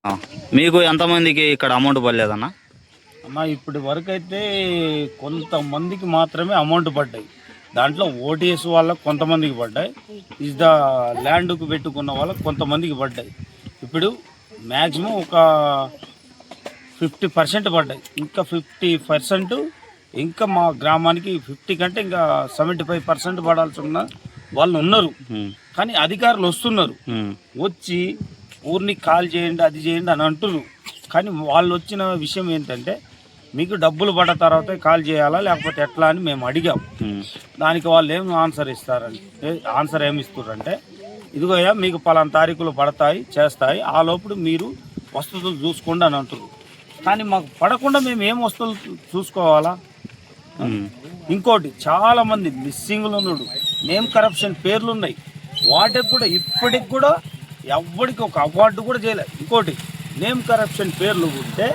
ఆ. మీకు ఎంతమందికి ఇక్కడ అమౌంట్ పడలేదన్న? అన్న ఇప్పటి వరకు అయితే కొంతమందికి మాత్రమే అమౌంట్ పడ్డాయి. దాంట్లో ఓటీఎస్ వాళ్ళకు కొంతమందికి పడ్డాయి, ఇస్ ద ల్యాండ్కు పెట్టుకున్న వాళ్ళకు కొంతమందికి పడ్డాయి. ఇప్పుడు మ్యాక్సిమం ఒక 50% పడ్డాయి. ఇంకా 50% ఇంకా మా గ్రామానికి 50 కంటే ఇంకా 75% పడాల్సి ఉన్న వాళ్ళు ఉన్నారు. కానీ అధికారులు వస్తున్నారు, వచ్చి ఊరిని కాల్ చేయండి అది చేయండి అని అంటున్నారు. కానీ వాళ్ళు వచ్చిన విషయం ఏంటంటే మీకు డబ్బులు పడ్డ తర్వాత కాల్ చేయాలా లేకపోతే ఎట్లా అని మేము అడిగాం. దానికి వాళ్ళు ఏం ఆన్సర్ ఏమి ఇస్తున్నారంటే ఇదిగోయా మీకు పలానా తారీఖులు పడతాయి చేస్తాయి, ఆ లోపల మీరు వస్తువులు చూసుకోండి అని అంటున్నారు. కానీ మాకు పడకుండా మేము ఏం వస్తువులు చూసుకోవాలా? ఇంకోటి చాలా మంది మిస్సింగ్లు ఉన్నాడు, నేమ్ కరప్షన్ పేర్లు ఉన్నాయి. వాటికి కూడా ఇప్పటికి కూడా ఎవరికి ఒక అవార్డు కూడా చేయలేదు. ఇంకోటి నేమ్ కరప్షన్ పేర్లు ఉంటే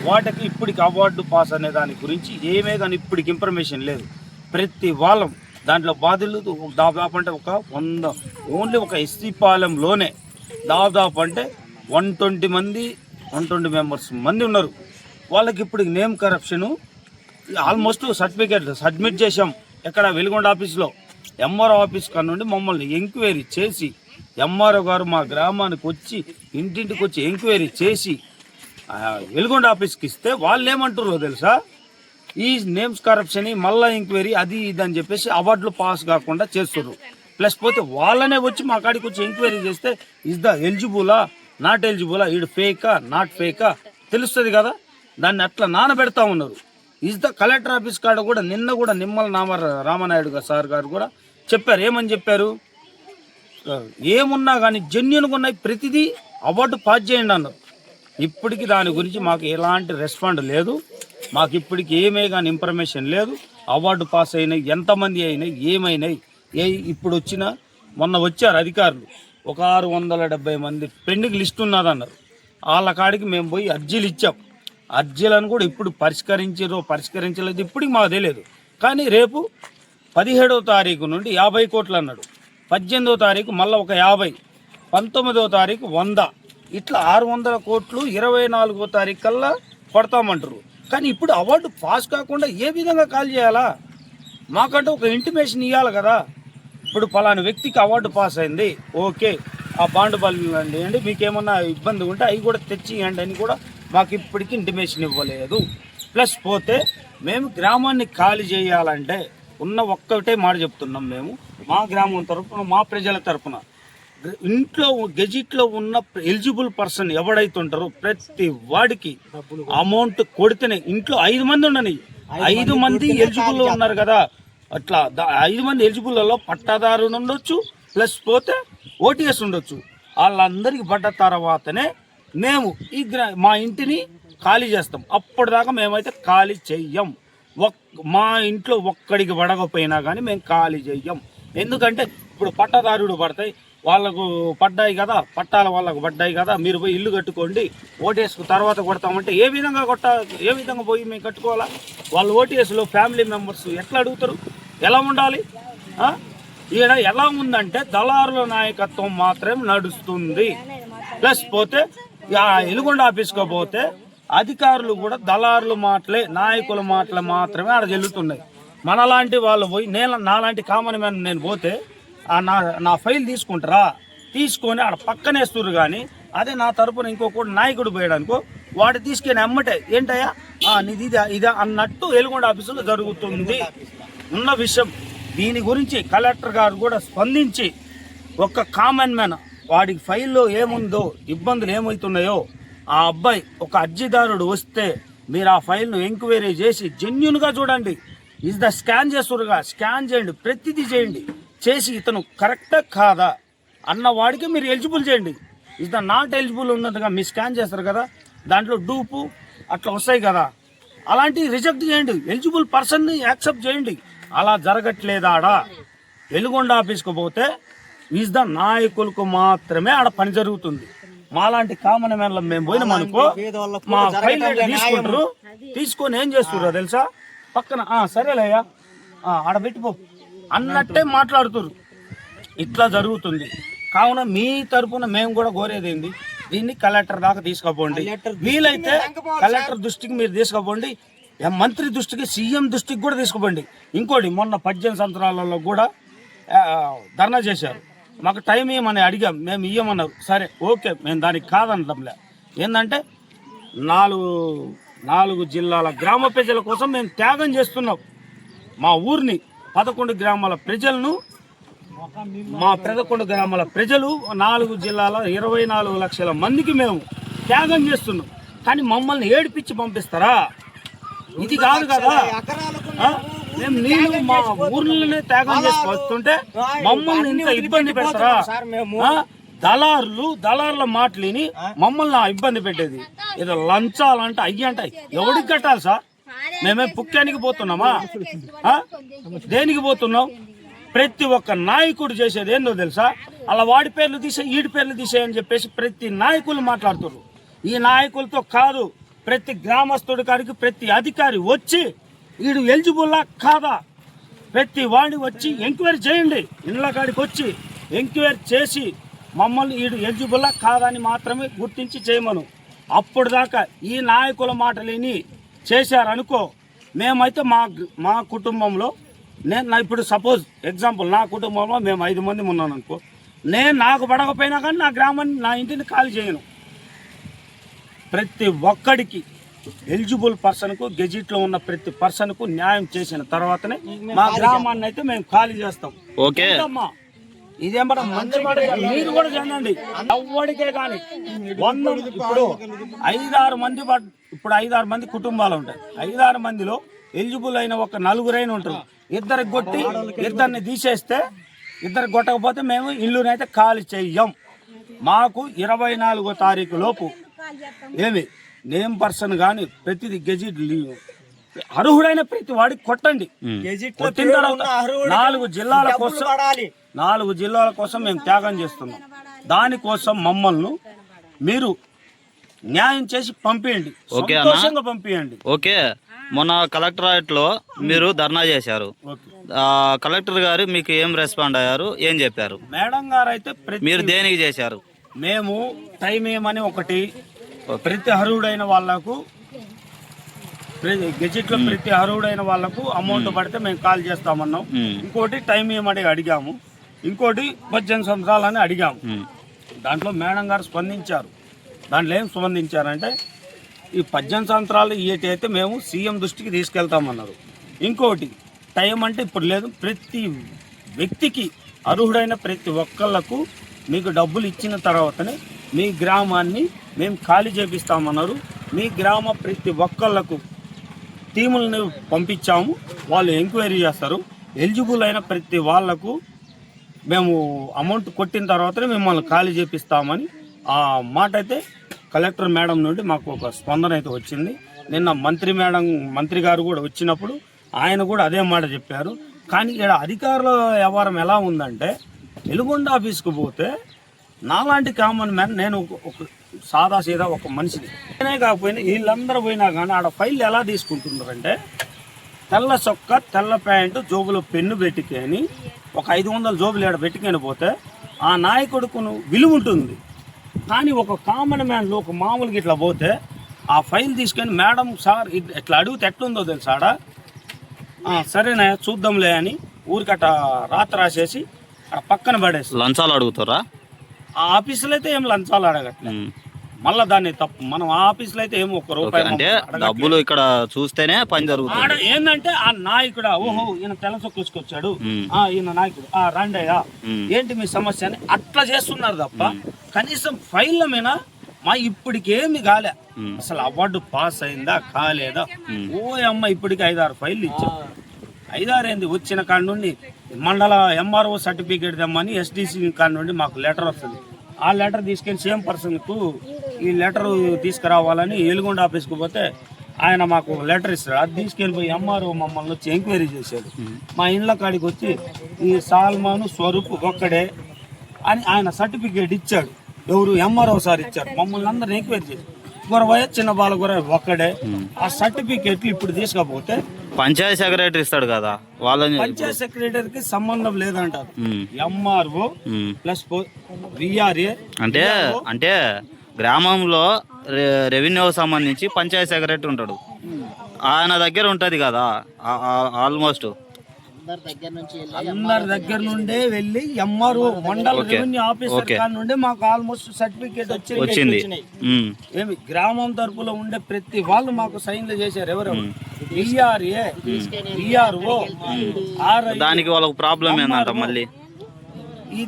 వాటికి ఇప్పటికి అవార్డు పాస్ అనే దాని గురించి ఏమే కానీ ఇప్పటికి ఇన్ఫర్మేషన్ లేదు. ప్రతి వాళ్ళం దాంట్లో బాధితులు దాదాపు అంటే ఒక 100 ఓన్లీ ఒక ఎస్సీ పాలెంలోనే దాదాపు అంటే 120 మెంబర్స్ మంది ఉన్నారు. వాళ్ళకి ఇప్పుడు name corruption almost certificate submit చేసాం. ఎక్కడ వెలుగొండ ఆఫీస్లో ఎంఆర్ఓ ఆఫీస్ కాడ నుండి మమ్మల్ని ఎంక్వైరీ చేసి ఎంఆర్ఓ గారు మా గ్రామానికి వచ్చి ఇంటింటికి వచ్చి ఎంక్వైరీ చేసి వెలుగొండ ఆఫీస్కి ఇస్తే వాళ్ళు ఏమంటారో తెలుసా, ఈ నేమ్స్ కరప్షన్ మళ్ళా ఎంక్వైరీ అది ఇది అని చెప్పేసి అవార్డులు పాస్ కాకుండా చేస్తున్నారు. ప్లస్ పోతే వాళ్ళనే వచ్చి మా కాడికి వచ్చి ఎంక్వైరీ చేస్తే ఇస్ ద ఎలిజిబులా నాట్ ఎలిజిబులా, ఈడు ఫేకా నాట్ ఫేకా తెలుస్తుంది కదా. దాన్ని అట్లా నానబెడతా ఉన్నారు. ఇస్ ద కలెక్టర్ ఆఫీస్ కాడ కూడా నిన్న కూడా నిమ్మల రామనాయుడు సార్ గారు కూడా చెప్పారు. ఏమని చెప్పారు, ఏమున్నా కానీ జెన్యున్గా ఉన్నాయి ప్రతిదీ అవార్డు పాస్ చేయండి అన్నారు. ఇప్పటికి దాని గురించి మాకు ఎలాంటి రెస్పాండ్ లేదు. మాకు ఇప్పటికి ఏమే కానీ ఇన్ఫర్మేషన్ లేదు. అవార్డు పాస్ అయినాయి ఎంతమంది అయినాయి ఏమైనాయి ఇప్పుడు మొన్న వచ్చారు అధికారులు, ఒక 670 మంది పెండింగ్ లిస్ట్ ఉన్నదన్నారు. వాళ్ళ కాడికి మేము పోయి అర్జీలు ఇచ్చాం. అర్జీలను కూడా ఇప్పుడు పరిష్కరించలేదు ఇప్పటికి మాకు తెలియదు. కానీ రేపు 17వ తారీఖు నుండి 50 కోట్లు అన్నాడు, 18వ తారీఖు మళ్ళీ ఒక 50, 19వ తారీఖు 100, ఇట్లా 600 కోట్లు 24వ తారీఖు కల్లా కొడతామంటారు. కానీ ఇప్పుడు అవార్డు పాస్ కాకుండా ఏ విధంగా కాల్ చేయాలా? మాకంటే ఒక ఇంటిమేషన్ ఇవ్వాలి కదా. ఇప్పుడు పలానా వ్యక్తికి అవార్డు పాస్ అయింది, ఓకే ఆ బాండ్ బల్లండి అండి, మీకేమన్నా ఇబ్బంది ఉంటే అవి కూడా తెచ్చి ఇవ్వండి అని కూడా మాకు ఇప్పటికీ ఇంటిమేషన్ ఇవ్వలేదు. ప్లస్ పోతే మేము గ్రామాన్ని ఖాళీ చేయాలంటే ఉన్న ఒక్కటే మాట చెప్తున్నాం. మేము మా గ్రామం తరఫున మా ప్రజల తరఫున ఇంట్లో గెజిట్లో ఉన్న ఎలిజిబుల్ పర్సన్ ఎవడైతే ఉంటారో ప్రతి వాడికి అమౌంట్ కొడితేనే ఇంట్లో 5 మంది ఉండని 5 మంది ఎలిజిబుల్ ఉన్నారు కదా. అట్లా 5 మంది ఎలిజిబుల్లో పట్టాదారు ఉండొచ్చు, ప్లస్ పోతే ఓటీఎస్ ఉండొచ్చు. వాళ్ళందరికీ పడ్డ తర్వాతనే మేము మా ఇంటిని ఖాళీ చేస్తాం. అప్పటిదాకా మేమైతే ఖాళీ చెయ్యం. మా ఇంట్లో ఒక్కడికి పడకపోయినా కానీ మేము ఖాళీ చెయ్యం. ఎందుకంటే ఇప్పుడు పట్టాదారుడు పడతాయి, వాళ్ళకు పడ్డాయి కదా, పట్టాల వాళ్ళకు పడ్డాయి కదా, మీరు పోయి ఇల్లు కట్టుకోండి ఓటీఎస్కు తర్వాత కొడతామంటే ఏ విధంగా పోయి మేము కట్టుకోవాలా? వాళ్ళు ఓటీఎస్లో ఫ్యామిలీ మెంబర్స్ ఎట్లా అడుగుతారు? ఎలా ఉండాలి? ఈడ ఎలా ఉందంటే దళారుల నాయకత్వం మాత్రమే నడుస్తుంది. ప్లస్ పోతే వెలుగొండ ఆఫీస్కి పోతే అధికారులు కూడా దళారుల మాటలే నాయకుల మాటలు మాత్రమే ఆడ చెల్లుతున్నాయి. మనలాంటి వాళ్ళు పోయి నాలాంటి కామన్ మ్యాన్ నేను పోతే నా ఫైల్ తీసుకుంటారా? తీసుకొని ఆడ పక్కనేస్తున్నారు. కానీ అదే నా తరపున ఇంకొకటి నాయకుడు పోయాడనుకో వాడు తీసుకొని అమ్మటే ఏంటయ్యా నీది ఇదా అన్నట్టు వెలుగొండ ఆఫీసులో జరుగుతుంది ఉన్న విషయం. దీని గురించి కలెక్టర్ గారు కూడా స్పందించి ఒక కామన్ మ్యాన్ వాడికి ఫైల్లో ఏముందో ఇబ్బందులు ఏమవుతున్నాయో ఆ అబ్బాయి ఒక అర్జీదారుడు వస్తే మీరు ఆ ఫైల్ను ఎంక్వైరీ చేసి జెన్యున్గా చూడండి. ఇస్ ద స్కాన్ చేస్తురుగా స్కాన్ చేయండి, ప్రతిదీ చేయండి. చేసి ఇతను కరెక్టా కాదా అన్న వాడికి మీరు ఎలిజిబుల్ చేయండి. ఇస్ ద నాట్ ఎలిజిబుల్ ఉన్నట్టుగా మీరు స్కాన్ చేస్తారు కదా, దాంట్లో డూపు అట్లా వస్తాయి కదా, అలాంటివి రిజెక్ట్ చేయండి. ఎలిజిబుల్ పర్సన్ని యాక్సెప్ట్ చేయండి. అలా జరగట్లేదా? ఆడ వెలుగొండ ఆఫీస్కి పోతే ఈజ్ ద నాయకులకు మాత్రమే ఆడ పని జరుగుతుంది. మాలాంటి కామన్ మ్యాన్ల మేము పోయినాం అనుకో మా ఫైల్ తీసుకుంటారు, తీసుకొని ఏం చేస్తుర్రో తెలుసా, పక్కన సరేలేయ్యా ఆడ పెట్టిపో అన్నట్టే మాట్లాడుతుర్రు. ఇట్లా జరుగుతుంది. కావున మీ తరపున మేము కూడా కోరేది ఏంది, దీన్ని కలెక్టర్ దాకా తీసుకుపోండి, వీలైతే కలెక్టర్ దృష్టికి మీరు తీసుకుపోండి, మంత్రి దృష్టికి, సీఎం దృష్టికి కూడా తీసుకుపోండి. ఇంకోటి మొన్న 18 సంవత్సరాలలో కూడా ధర్నా చేశారు, మాకు టైం ఇవ్వమని అడిగాం, మేము ఇవ్వమన్నారు. సరే ఓకే, మేము దానికి కాదనడంలే. ఏంటంటే 4 జిల్లాల గ్రామ ప్రజల కోసం మేము త్యాగం చేస్తున్నాం. మా ఊరిని 11 గ్రామాల ప్రజలను, మా 11 గ్రామాల ప్రజలు 4 జిల్లాల 24 లక్షల మందికి మేము త్యాగం చేస్తున్నాం. కానీ మమ్మల్ని ఏడిపించి పంపిస్తారా? ఇది కాదు కదా. మేము నీళ్ళు మా ఊర్లనే త్యాగం చేసి వస్తుంటే మమ్మల్ని ఇంత ఇబ్బంది పెడతారా? దళారుల మాటలిని మమ్మల్ని ఇబ్బంది పెట్టేది. ఏదో లంచాలంటే అయ్యంట ఎవడికి కట్టాలి సార్? మేమే పుక్కానికి పోతున్నామా? దేనికి పోతున్నాం? ప్రతి ఒక్క నాయకుడు చేసేది ఏందో తెలుసా? అలా వాడి పేర్లు తీసే, ఈడి పేర్లు తీసే అని చెప్పేసి ప్రతి నాయకులు మాట్లాడుతున్నారు. ఈ నాయకులతో కాదు, ప్రతి గ్రామస్తుడి కాడికి ప్రతి అధికారి వచ్చి వీడు ఎలిజిబుల్లా కాదా ప్రతి వాడిని వచ్చి ఎంక్వైరీ చేయండి. ఇండ్ల కాడికి వచ్చి ఎంక్వైరీ చేసి మమ్మల్ని వీడు ఎలిజిబుల్లా కాదని మాత్రమే గుర్తించి చేయమను. అప్పుడు దాకా ఈ నాయకుల మాటలేని చేశారనుకో, మేమైతే మా కుటుంబంలో ఇప్పుడు సపోజ్ ఎగ్జాంపుల్, నా కుటుంబంలో మేము 5 మంది ఉన్నాను అనుకో, నాకు పడకపోయినా కానీ నా గ్రామాన్ని, నా ఇంటిని ఖాళీ చేయను. ప్రతి ఒక్కడికి ఎలిజిబుల్ పర్సన్కు, గెజిట్లో ఉన్న ప్రతి పర్సన్కు న్యాయం చేసిన తర్వాతనే మా గ్రామాన్ని అయితే మేము ఖాళీ చేస్తాం. ఓకే, ఇదేమన్నా మంచి మాట. మీరు కూడా చేయండి, ఎవరికే కానీ 100 ఇప్పుడు 5-6 మంది, ఇప్పుడు 5-6 మంది కుటుంబాలు ఉంటాయి. 5-6 మందిలో ఎలిజిబుల్ అయిన ఒక 4 ఉంటారు. ఇద్దరికి కొట్టి ఇద్దరిని తీసేస్తే, ఇద్దరికి కొట్టకపోతే మేము ఇల్లునైతే ఖాళీ చెయ్యం. మాకు 24వ తారీఖు లోపు ఏమి నేమ్ పర్సన్ కానీ ప్రతిది గెజిట్ అర్హుడైన ప్రతి వాడికి కొట్టండి. కొట్టిన తర్వాత 4 జిల్లాల కోసం మేము త్యాగం చేస్తున్నాం. దానికోసం మమ్మల్ని మీరు న్యాయం చేసి పంపించండి, సంతోషంగా పంపించండి. ఓకే, మొన్న కలెక్టరేట్ లో మీరు ధర్నా చేశారు. కలెక్టర్ గారు మీకు ఏం రెస్పాండ్ అయ్యారు, ఏం చెప్పారు? మేడం గారు అయితే మీరు దేనికి చేశారు? మేము టైం ఏమని ఒకటి, ప్రతి అర్హుడైన వాళ్లకు గెజిట్ లో ప్రతి అర్హుడైన వాళ్లకు అమౌంట్ పడితే మేము కాల్ చేస్తామన్నాం. ఇంకోటి టైం ఏమని అడిగాము, ఇంకోటి 18 సంవత్సరాలని అడిగాము. దాంట్లో మేడం గారు స్పందించారు. దాంట్లో ఏం స్పందించారంటే, ఈ 18 సంవత్సరాలు అయితే మేము సీఎం దృష్టికి తీసుకెళ్తామన్నారు. ఇంకోటి టైం అంటే ఇప్పుడు లేదు, ప్రతి వ్యక్తికి అర్హుడైన ప్రతి ఒక్కళ్ళకు మీకు డబ్బులు ఇచ్చిన తర్వాతనే మీ గ్రామాన్ని మేము ఖాళీ చేపిస్తామన్నారు. మీ గ్రామ ప్రతి ఒక్కళ్ళకు టీములను పంపించాము, వాళ్ళు ఎంక్వైరీ చేస్తారు. ఎలిజిబుల్ అయిన ప్రతి వాళ్లకు మేము అమౌంట్ కొట్టిన తర్వాతనే మిమ్మల్ని ఖాళీ చేపిస్తామని ఆ మాట అయితే కలెక్టర్ మేడం నుండి మాకు ఒక స్పందన అయితే వచ్చింది. నిన్న మంత్రి గారు కూడా వచ్చినప్పుడు ఆయన కూడా అదే మాట చెప్పారు. కానీ ఇక్కడ అధికారుల వ్యవహారం ఎలా ఉందంటే, వెలుగొండ ఆఫీస్కి పోతే నాలాంటి కామన్ మ్యాన్, నేను ఒక సాదాసీదా ఒక మనిషిని, నేనే కాకపోయినా వీళ్ళందరూ పోయినా కానీ ఆడ ఫైల్ ఎలా తీసుకుంటున్నారంటే, తెల్ల చొక్క, తెల్ల ప్యాంటు, జోబులో పెన్ను పెట్టుకొని ఒక 500 జోబులు ఏడ పెట్టుకొని పోతే ఆ నాయకుడుకు విలువ ఉంటుంది. కానీ ఒక కామన్ మ్యాన్లో ఒక మామూలుగా ఇట్లా పోతే ఆ ఫైల్ తీసుకొని, మేడం సార్ ఇట్లా అడిగితే ఎట్లుందో తెలుసాడా, సరేనా చూద్దాంలే అని ఊరికట్ట రాసేసి అక్కడ పక్కన పడేసి లంచాలు అడుగుతారా? ఆ ఆఫీసులో అయితే ఏం లంచాలు అడగట్లేదు. మళ్ళా దాన్ని తప్పు, మనం ఆ ఆఫీసులో అయితే ఏమో 1 రూపాయి అంటే డబ్బులు ఇక్కడ చూస్తేనే పని జరుగుతుంది. ఏంటంటే ఆ నాయకుడా, ఓహో ఈయన తెల్లసొక్కొచ్చాడు, ఈయన నాయకుడు, రండయ్యా ఏంటి మీ సమస్య అని అట్లా చేస్తున్నారు తప్ప కనీసం ఫైళ్ళ మీద మా ఇప్పటికేమి కాలే. అసలు అవార్డు పాస్ అయిందా కాలేదా, ఓ అమ్మ ఇప్పటికి 5-6 ఫైళ్ళు ఇచ్చాం. 5-6 ఏంది, వచ్చిన కాడ నుండి మండల ఎంఆర్ఓ సర్టిఫికేట్ తెమ్మని ఎస్డిసి కాడ నుండి మాకు లెటర్ వస్తుంది. ఆ లెటర్ తీసుకెళ్ళి సేమ్ పర్సన్కు ఈ లెటర్ తీసుకురావాలని ఎలుగొండ ఆఫీస్కి పోతే ఆయన మాకు లెటర్ ఇస్తాడు. అది తీసుకెళ్ళిపోయి ఎంఆర్ఓ మమ్మల్ని వచ్చి ఎంక్వైరీ చేశాడు. మా ఇళ్ళ కాడికి వచ్చి ఈ సాల్మాను స్వరూప్ ఒక్కడే అని ఆయన సర్టిఫికేట్ ఇచ్చాడు. ఎవరు? ఎంఆర్ఓ సార్ ఇచ్చారు. మమ్మల్ని అందరిని ఎంక్వైరీ చేశారు. గురవయ్య చిన్న బాల గురవ ఒక్కడే. ఆ సర్టిఫికేట్లు ఇప్పుడు తీసుకపోతే పంచాయతీ సెక్రటరీ ఇస్తాడు కదా, వాళ్ళని పంచాయతీ సెక్రటరీకి సంబంధం లేదంటారు. ఎంఆర్ఓ ప్లస్ విఆర్ఏ అంటే గ్రామంలో రెవెన్యూకి సంబంధించి పంచాయతీ సెక్రటరీ ఉంటాడు, ఆయన దగ్గర ఉంటుంది కదా ఆల్మోస్ట్ అందరి దగ్గర నుండే వెళ్ళి ఎంఆర్ఓ మండల రెవెన్యూ ఆఫీసర్ కాడ నుండి మాకు ఆల్మోస్ట్ సర్టిఫికేట్ వచ్చింది. ఏమి గ్రామం తరపులో ఉండే ప్రతి వాళ్ళు మాకు సైన్లు చేశారు. ఎవరెవరు బిఆర్ఏ, బిఆర్ఓ, దానికి వాళ్ళకు ప్రాబ్లం ఏంటంట మళ్ళీ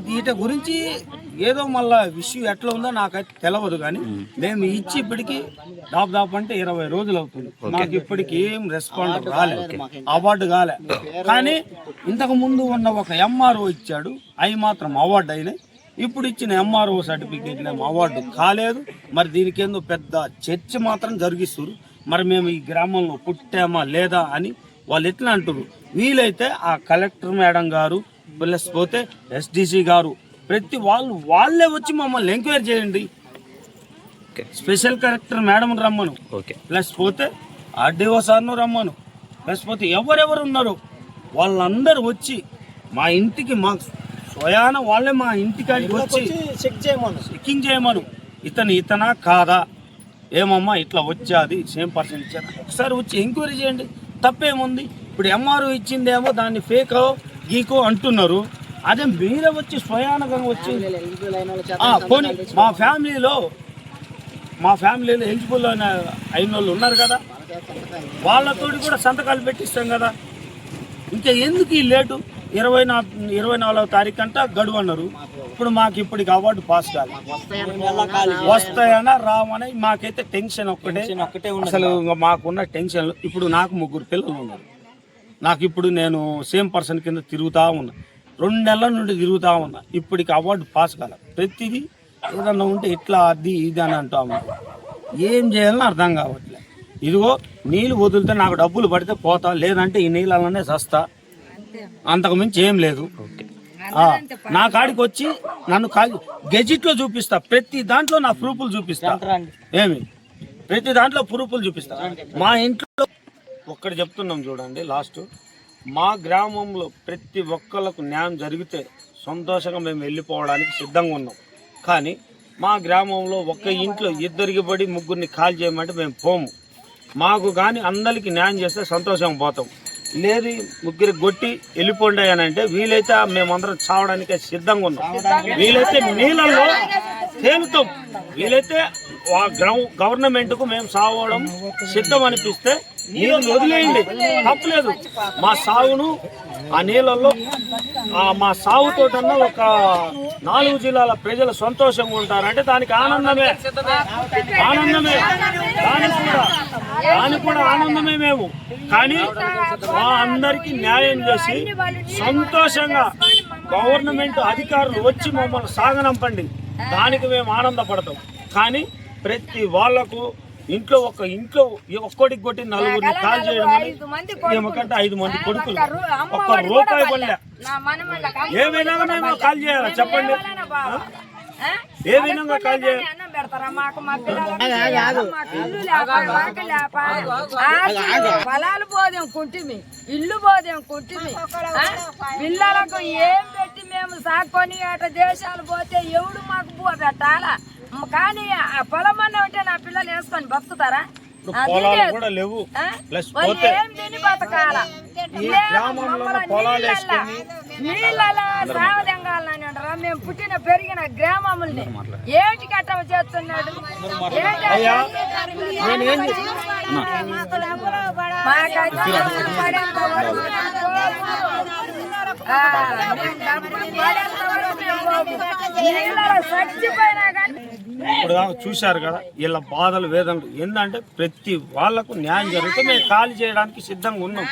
వీటి గురించి ఏదో మళ్ళా ఇష్యూ ఎట్లా ఉందో నాకైతే తెలియదు, కానీ మేము ఇచ్చి ఇప్పటికి దాదాపు అంటే 20 రోజులు అవుతుంది. మాకు ఇప్పటికి ఏం రెస్పాండ్ రాలేదు, అవార్డు కాలే. కానీ ఇంతకు ముందు ఉన్న ఒక ఎంఆర్ఓ ఇచ్చాడు, అవి మాత్రం అవార్డు అయినాయి. ఇప్పుడు ఇచ్చిన ఎంఆర్ఓ సర్టిఫికేట్ అవార్డు కాలేదు. మరి దీనికి ఏందో పెద్ద చర్చ మాత్రం జరిగిస్తారు. మరి మేము ఈ గ్రామంలో పుట్టామా లేదా అని వాళ్ళు ఎట్లా అంటారు. వీలైతే ఆ కలెక్టర్ మేడం గారు ప్లస్ పోతే ఎస్డిసి గారు ప్రతి వాళ్ళే వచ్చి మమ్మల్ని ఎంక్వైరీ చేయండి. స్పెషల్ కలెక్టర్ మేడం రమ్మను, ప్లస్ పోతే ఆర్డీఓ సార్ను రమ్మను, ప్లస్ పోతే ఎవరెవరు ఉన్నారో వాళ్ళందరూ వచ్చి మా ఇంటికి మా స్వయాన వాళ్ళే మా ఇంటికాడికి వచ్చి చెక్కింగ్ చేయమను. ఇతనా కాదా, ఏమమ్మా ఇట్లా వచ్చాది సేమ్ పర్సన్ ఇచ్చారా, ఒకసారి వచ్చి ఎంక్వైరీ చేయండి. తప్పేముంది? ఇప్పుడు ఎంఆర్ఓ ఇచ్చిందేమో దాన్ని ఫేకో గీకో అంటున్నారు. అదే మీరే వచ్చి స్వయానగా వచ్చి పోనీ మా ఫ్యామిలీలో ఎలిజిబుల్ అయిన వాళ్ళు ఉన్నారు కదా, వాళ్ళతో కూడా సంతకాలు పెట్టిస్తాం కదా. ఇంకా ఎందుకు ఈ లేటు? 24వ తారీఖు అంట గడువు అన్నారు. ఇప్పుడు మాకు ఇప్పటికి అవార్డు పాస్ కాదు. వస్తాయనా రావని మాకైతే టెన్షన్ ఒక్కటే. అసలు మాకున్న టెన్షన్ ఇప్పుడు నాకు 3 పిల్లలు ఉన్నారు. నాకు ఇప్పుడు నేను సేమ్ పర్సన్ కింద తిరుగుతూ ఉన్నా, 2 నెలల నుండి తిరుగుతూ ఉన్నా. ఇప్పటికి అవార్డు పాస్ కాల. ప్రతిదీ ఏదన్నా ఉంటే ఇట్లా అది ఇది అని అంటాము. ఏం చేయాలని అర్థం కావట్లేదు. ఇదిగో నీళ్ళు వదిలితే నాకు డబ్బులు పడితే పోతా, లేదంటే ఈ నీళ్ళలోనే చస్తా, అంతకు మించి ఏం లేదు. నా కాడికి వచ్చి నన్ను గెజిట్లో చూపిస్తా, ప్రతి దాంట్లో నా ప్రూఫ్లు చూపిస్తా. ప్రతి దాంట్లో ప్రూఫ్లు చూపిస్తా. మా ఇంట్లో ఒక్కటి చెప్తున్నాం చూడండి, లాస్ట్ మా గ్రామంలో ప్రతి ఒక్కళ్ళకు న్యాయం జరిగితే సంతోషంగా మేము వెళ్ళిపోవడానికి సిద్ధంగా ఉన్నాం. కానీ మా గ్రామంలో ఒక్క ఇంట్లో 2కి పడి 3ని కాల్ చేయమంటే మేము పోము. మాకు కానీ అందరికీ న్యాయం చేస్తే సంతోషంగా పోతాం. లేదు 3 కొట్టి వెళ్ళిపోండి అని అంటే వీలైతే మేమందరం చావడానికే సిద్ధంగా ఉన్నాం. వీలైతే నీళ్ళల్లో తేలుతాం. వీలైతే గవర్నమెంట్కు మేము సావడం సిద్ధం అనిపిస్తే నీళ్ళు వదిలేయండి, తప్పలేదు. మా సాగును ఆ నీళ్ళల్లో మా సాగుతోటన్నా ఒక 4 జిల్లాల ప్రజలు సంతోషంగా ఉంటారంటే దానికి ఆనందమే. దానికి కూడా ఆనందమే మేము. కానీ మా అందరికీ న్యాయం చేసి సంతోషంగా గవర్నమెంట్ అధికారులు వచ్చి మమ్మల్ని సాగనంపండి, దానికి మేము ఆనందపడతాం. కానీ ప్రతి వాళ్లకు ఇంట్లో ఒక్కడికి కొట్టి 4ని కాల్ చేయడం ఏమకంటే 5 మంది కొడుకులు, ఒక్క రూపాయి పడలే. ఏ విధంగా మేము కాల్ చేయాలా చెప్పండి? ఏ విధంగా కాల్ చేయాలి? పొలాలు పోదేం కుంటిమి, ఇల్లు పోదేం కుంటిమి, పిల్లలకు ఏం పెట్టి మేము సాకొని అట దేశాలు పోతే ఎవడు మాకు పువ్వు పెట్టాలా? కానీ ఆ పొలం అన్న ఉంటే నా పిల్లలు వేసుకొని బతుకుతారా? ఏం తిని బతకాల? నీళ్ళలో సావదెంగాలని అంటారా? మేము పుట్టిన పెరిగిన గ్రామముల్ని ఏటి కట్టవ చేస్తున్నాడు. ఇప్పుడు చూశారు కదా వీళ్ళ బాధలు వేదనలు ఏంటంటే ప్రతి వాళ్లకు న్యాయం జరిగితే మేము ఖాళీ చేయడానికి సిద్ధంగా ఉన్నాం.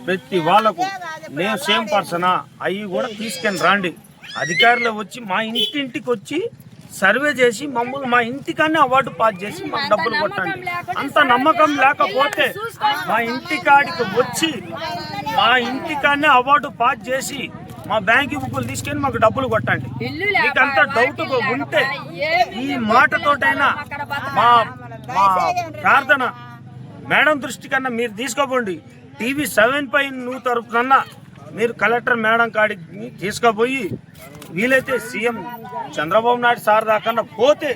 ప్రతి వాళ్లకు నేను సేమ్ పర్సనా అవి కూడా తీసుకొని రండి. అధికారులు వచ్చి మా ఇంటింటికి వచ్చి సర్వే చేసి మమ్మల్ని మా ఇంటికన్నా అవార్డు పాస్ చేసి మాకు డబ్బులు కొట్టండి. అంత నమ్మకం లేకపోతే మా ఇంటికాడికి వచ్చి మా ఇంటికన్నా అవార్డు పాస్ చేసి మా బ్యాంక్ బుక్కులు తీసుకొని మాకు డబ్బులు కొట్టండి. మీకు అంత డౌట్ ఉంటే ఈ మాటతోటైనా మా ప్రార్థన మేడం దృష్టి కన్నా మీరు తీసుకోపోండి. TV7 పై నువ్వు తరపునన్నా మీరు కలెక్టర్ మేడం కాడికి తీసుకుపోయి వీలైతే సీఎం చంద్రబాబు నాయుడు సార్ దాకా పోతే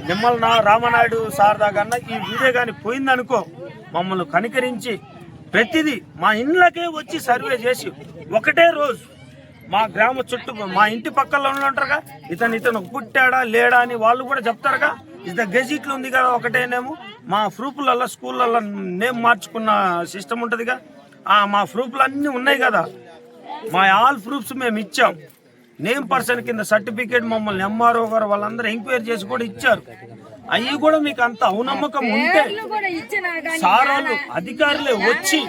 నిమ్మల రామనాయుడు సార్ దాకా ఈ వీడియో కానీ పోయిందనుకో మమ్మల్ని కనికరించి ప్రతిదీ మా ఇండ్లకే వచ్చి సర్వే చేసి ఒకటే రోజు మా గ్రామ చుట్టూ మా ఇంటి పక్కల్లో ఉంటారుగా ఇతను పుట్టాడా లేడా అని వాళ్ళు కూడా చెప్తారుగా ఇది గెజిట్లు ఉంది కదా ఒకటేనేమో మా ప్రూఫ్లలో స్కూళ్ళల్లో నేమ్ మార్చుకున్న సిస్టమ్ ఉంటుందిగా మా ప్రూఫ్లు అన్నీ ఉన్నాయి కదా మా ఆల్ ప్రూఫ్స్ మేము ఇచ్చాం నేమ్ పర్సన్ కింద సర్టిఫికేట్ మమ్మల్ని ఎంఆర్ఓ గారు వాళ్ళందరూ ఎంక్వైరీ చేసి కూడా ఇచ్చారు అవి కూడా మీకు అంత అవనమ్మకం ఉంటే సార్ వాళ్ళు అధికారులే వచ్చి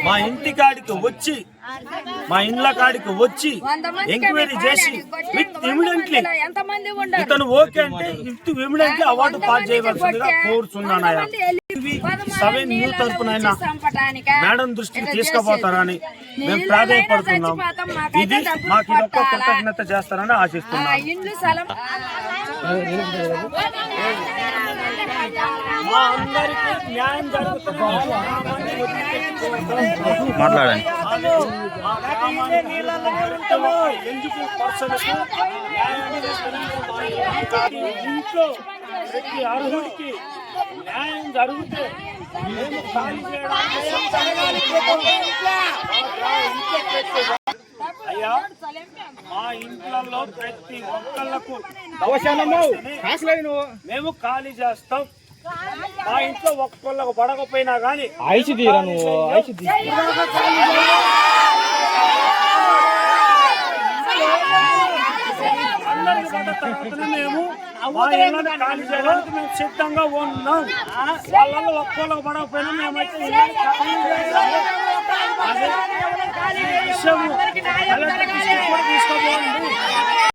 మా ఇంటి కాడికి వచ్చి మా ఇండ్ల కాడికి వచ్చి ఎంక్వైరీ చేసి విత్ ఇమిడియట్లీ ఇతను ఓకే అంటే విత్ ఇమిడియట్లీ అవార్డు పాస్ చేయవలసిందిగా కోరుతున్నానయ్యా 7 న్యూ తరపునైనా మేడం దృష్టికి తీసుకుపోతారని మేము ప్రాధాన్యపడుతున్నాం ఇది మాకు ఇదొక్క కృతజ్ఞత చేస్తారని ఆశిస్తున్నాం మా అందరికీ న్యాయం జరుగుతుంది మాట్లాడండి. ఇంట్లో ప్రతి అర్హుడికి న్యాయం జరిగితే మేము ఖాళీ అయ్యా మా ఇంట్లో ప్రతి ఒక్కళ్ళకు మేము ఖాళీ చేస్తాం మా ఇంట్లో ఒక్కళ్ళకు పడకపోయినా కానీ అందరికి పడ్డ తర్వాతనే మేము మా ఇళ్ళని ఖాళీ చేయడానికి మేము సిద్ధంగా ఉన్నాం వాళ్ళలో ఒక్కళ్ళకు పడకపోయినా మేమైతే ఇళ్ళని ఖాళీ చేస్తాము అదే విషయం తీసుకోబోండి.